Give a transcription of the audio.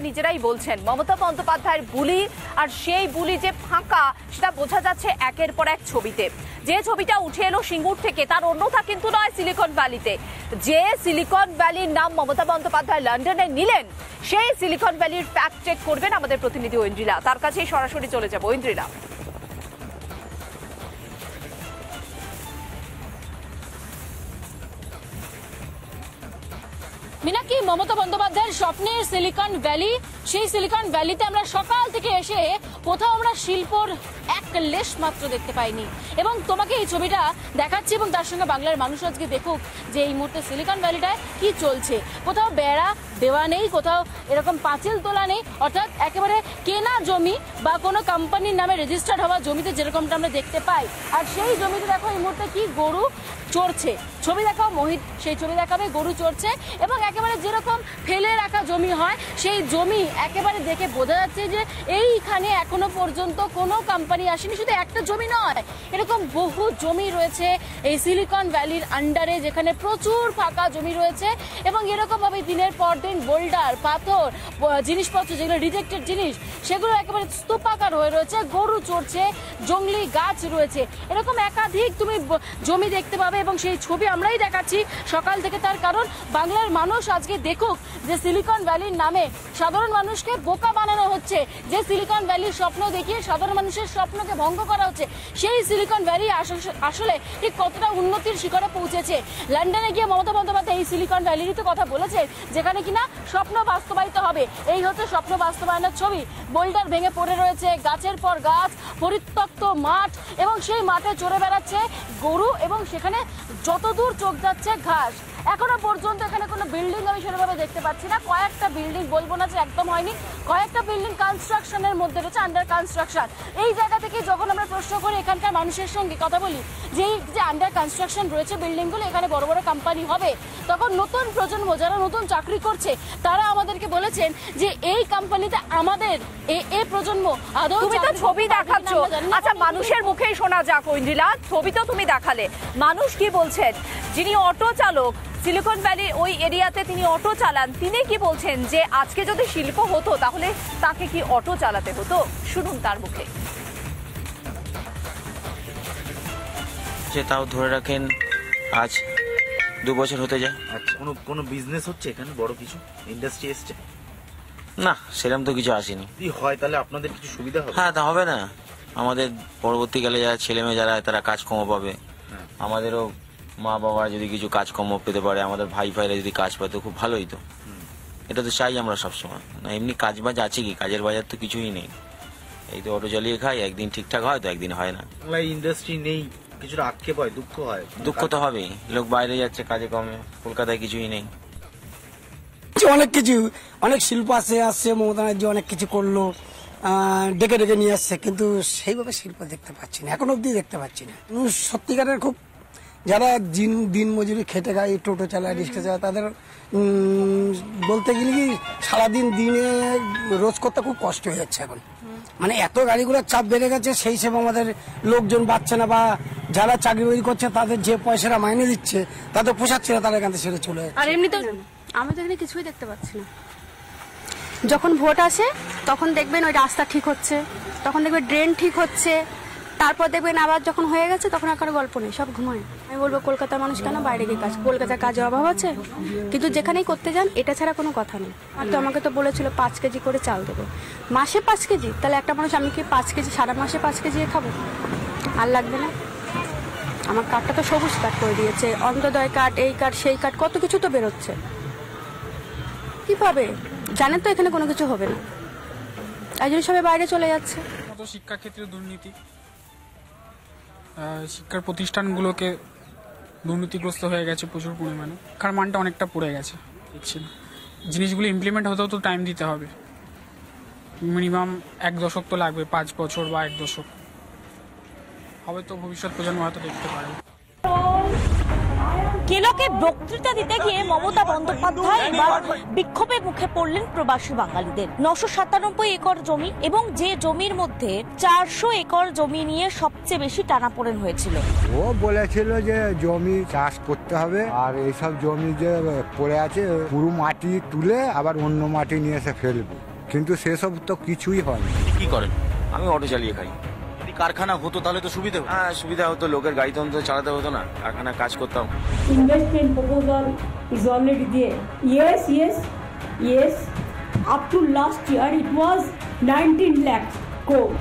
নিজেরাই বলছেন মমতা বন্দ্যোপাধ্যায়ের বুলি, আর সেই বুলি যে ফাঁকা সেটা বোঝা যাচ্ছে একের পর এক ছবিতে। যে ছবিটা উঠে এলো সিঙ্গুর থেকে তার অন্যথা কিন্তু নয় সিলিকন ভ্যালিতে। যে সিলিকন ভ্যালির নাম মমতা বন্দ্যোপাধ্যায় লন্ডনে নিলেন, সেই সিলিকন ভ্যালির ফ্যাক্ট চেক করবেন আমাদের প্রতিনিধি ঐন্দ্রিলা। তার কাছেই সরাসরি চলে যাব। ঐন্দ্রিলা, মিনাকি, মমতা বন্দ্যোপাধ্যায়ের স্বপ্নের সিলিকন ভ্যালি, সেই সিলিকন ভ্যালিতে আমরা সকাল থেকে এসে কোথাও আমরা শিল্পর এক লেশ মাত্র দেখতে পাইনি। এবং তোমাকে এই ছবিটা দেখাচ্ছি এবং তার সঙ্গে বাংলার মানুষ আজকে দেখুক যে এই মুহূর্তে সিলিকন ভ্যালিটায় কি চলছে। কোথাও বেড়া দেওয়া নেই, কোথাও এরকম পাঁচিল তোলা নেই, অর্থাৎ একেবারে কেনা জমি বা কোনো কোম্পানির নামে রেজিস্টার্ড হওয়া জমিতে যেরকমটা আমরা দেখতে পাই। আর সেই জমিতে দেখো এই মুহূর্তে কি গরু চড়ছে। ছবি দেখাও মোহিত, সেই ছবি দেখাবে গরু চড়ছে এবং একেবারে যেরকম ফেলে রাখা জমি হয় সেই জমি একেবারে দেখে বোঝা যাচ্ছে যে এইখানে এখনো পর্যন্ত কোনো কোম্পানি আসেনি। শুধু একটা জমি নয়, এরকম বহু জমি রয়েছে এই সিলিকন ভ্যালির আন্ডারে, যেখানে প্রচুর ফাঁকা জমি রয়েছে এবং এরকম ভাবে দিনের পর দিন বোল্ডার, পাথর, জিনিসপত্র যেগুলো রিজেক্টেড জিনিস সেগুলো একেবারে স্তূপাকার হয়ে রয়েছে, গরু চড়ছে, জঙ্গলি গাছ রয়েছে, এরকম একাধিক তুমি জমি দেখতে পাবে এবং সেই ছবি আমরাই দেখাচ্ছি সকাল থেকে। তার কারণ বাংলার মানুষ আজকে দেখুক যে সিলিকন ভ্যালির নামে সাধারণ মানুষকে বোকা বানানো হচ্ছে, যে সিলিকন ভ্যালির স্বপ্ন দেখিয়ে সাধারণ মানুষের স্বপ্নকে ভঙ্গ করা হচ্ছে। সেই সিলিকন ভ্যালি আসলে ঠিক কতটা উন্নতির শিখরে পৌঁছেছে। লন্ডনে গিয়ে মমতা বন্দ্যোপাধ্যায় এই সিলিকন ভ্যালিরই তো কথা বলেছেন, যেখানে কিনা স্বপ্ন বাস্তবায়িত হবে। এই হচ্ছে স্বপ্ন বাস্তবায়নের ছবি। বোল্ডার ভেঙে পড়ে রয়েছে, গাছের পর গাছ, পরিত্যক্ত মাঠ এবং সেই মাঠে চড়ে বেড়াচ্ছে গরু এবং সেখানে যতদূর চোখ যাচ্ছে ঘাস। এখনো পর্যন্ত এখানে কোনো বিল্ডিং আমি সেভাবে দেখতে পাচ্ছি না। কয়েকটা বিল্ডিং, বলবো না যে একদম হয়নি, কয়েকটা বিল্ডিং কনস্ট্রাকশনের মধ্যে রয়েছে, আন্ডার কনস্ট্রাকশন। এই জায়গা থেকে যখন আমরা প্রশ্ন করি এখানকার মানুষের সঙ্গে কথা বলি যে এই যে আন্ডার কনস্ট্রাকশন রয়েছে বিল্ডিংগুলো, এখানে বড় বড় কোম্পানি হবে, তখন নতুন প্রজন্ম যারা নতুন চাকরি করছে তারা আমাদেরকে বলেছেন যে এই কোম্পানিতে আমাদের এই প্রজন্ম আদৌ। তুমি তো ছবি দেখাচ্ছ, আচ্ছা মানুষের মুখেই শোনা যাক। ঐন্দ্রিলা, ছবি তো তুমি দেখালে, মানুষ কি বলছেন? যিনি অটো চালক সিলিকন ভ্যালি ওই এরিয়াতে তিনি অটো চালান, তিনি কি বলছেন যে আজকে যদি শিল্প হতো তাহলে তাকে কি অটো চালাতে হতো? শুনুন তার মুখে। যে তাও ধরে রাখেন আজ 2 বছর হতে যায়। আচ্ছা, কোনো বিজনেস হচ্ছে এখানে, বড় কিছু ইন্ডাস্ট্রি এসছে? না, সেরকম তো কিছু আসেনি। যদি হয় তাহলে আপনাদের কিছু সুবিধা হবে? হ্যাঁ, তা হবে না, আমাদের পরবর্তীকালে যারা ছেলে মেয়ে যারা তারা কাজকর্ম পাবে, আমাদেরও মা বাবা যদি কিছু কাজকর্ম পেতে পারে, আমাদের ভাই ভাইরা যদি কাজ পায় তো খুব ভালোই। তো এটা তো চাই আমরা সবসময়। না এমনি কাজ বাজ আছে কি? কাজের বাজার তো কিছুই নেই। এই তো অটো চালিয়ে খাই, একদিন ঠিকঠাক হয় তো একদিন হয় না। বাংলায় ইন্ডাস্ট্রি নেই, কিছুটা আক্ষেপ হয়, দুঃখ হয়। দুঃখ তো হবেই, লোক বাইরে যাচ্ছে কাজে কমে, কলকাতায় কিছুই নেই। অনেক কিছু, অনেক শিল্প আসছে মমতা ব্যানার্জি অনেক কিছু করলো, ডেকে ডেকে নিয়ে আসছে, কিন্তু সেইভাবে শিল্প দেখতে পাচ্ছি না, এখন অব্দি দেখতে পাচ্ছি না। সত্যিকারের খুব যারা দিন মজুরি খেটে খায়, টোটো চালায়, রিক্সা চালায়, তাদের বলতে গেলে কি সারাদিন দিনে রোজ করতে খুব কষ্ট হয়ে যাচ্ছে এখন। মানে এত গাড়িগুলোর চাপ বেড়ে গেছে, সেই হিসেবে আমাদের লোকজন বাড়ছে না, বা যারা চাকরি বাকরি করছে তাদের যে পয়সাটা মাইনে দিচ্ছে তাদের পোষাচ্ছে না, তারা এখান থেকে সেরে চলে যাচ্ছে। আর এমনি তো আমি তো এখানে কিছুই দেখতে পাচ্ছি না। যখন ভোট আসে তখন দেখবেন ওই রাস্তা ঠিক হচ্ছে, তখন দেখবেন ড্রেন ঠিক হচ্ছে, তারপর দেখবেন আবার যখন হয়ে গেছে তখন আর কোনো গল্প নেই, সব ঘুমায়। আমি বলবো কলকাতার মানুষ কেন বাইরে গিয়ে কাজ, কলকাতার কাজের অভাব আছে, কিন্তু যেখানেই করতে যান এটা ছাড়া কোনো কথা নেই। আর তো আমাকে তো বলেছিল 5 কেজি করে চাল দেবে, মাসে 5 কেজি, তাহলে একটা মানুষ আমি কি 5 কেজি সারা মাসে 5 কেজি খাবো? আর লাগবে না। আমার কার্ডটা তো সবুজ কার্ড করে দিয়েছে, অন্তোদয় কার্ড, এই কার্ড সেই কার্ড, কত কিছু তো বেরোচ্ছে। কিভাবে জানেন তো এখানে কোনো কিছু হবে না, তাই জন্য সবাই বাইরে চলে যাচ্ছে। শিক্ষাক্ষেত্রে দুর্নীতি, শিক্ষার প্রতিষ্ঠানগুলোকে দুর্নীতিগ্রস্ত হয়ে গেছে প্রচুর পরিমাণে, শিক্ষার মানটা অনেকটা পড়ে গেছে। দেখছি না, জিনিসগুলো ইমপ্লিমেন্ট হতেও তো টাইম দিতে হবে, মিনিমাম 1 দশক তো লাগবে, 5 বছর বা 1 দশক হবে, তো ভবিষ্যৎ প্রজন্ম হয়তো দেখতে পারে। কেলকে বক্তৃতা দিতে গিয়ে মমতা বন্দ্যোপাধ্যায় এবার বিক্ষোভের মুখে পড়লেন প্রবাসী বাঙালিদের। 997 একর জমি এবং যে জমির মধ্যে 400 একর জমি নিয়ে সবচেয়ে বেশি টানাপোড়েন হয়েছিল। ও বলেছিল যে জমি চাষ করতে হবে, আর এইসব জমি যে পড়ে আছে পুরো মাটি তুলে আবার অন্য মাটি নিয়ে এসে ফেলবে। কিন্তু সেসব তো কিছুই হয়নি। কি করেন? আমি অটো চালিয়ে খাই। যদি কারখানা হতো তাহলে তো সুবিধা হতো। হ্যাঁ সুবিধা হতো, লোকের গাড়ি তো অন্তত চালাতে হতো না, কারখানায় কাজ করতাম। Investment proposal is already there. Yes. Up to last year it was 19 lakhs crore.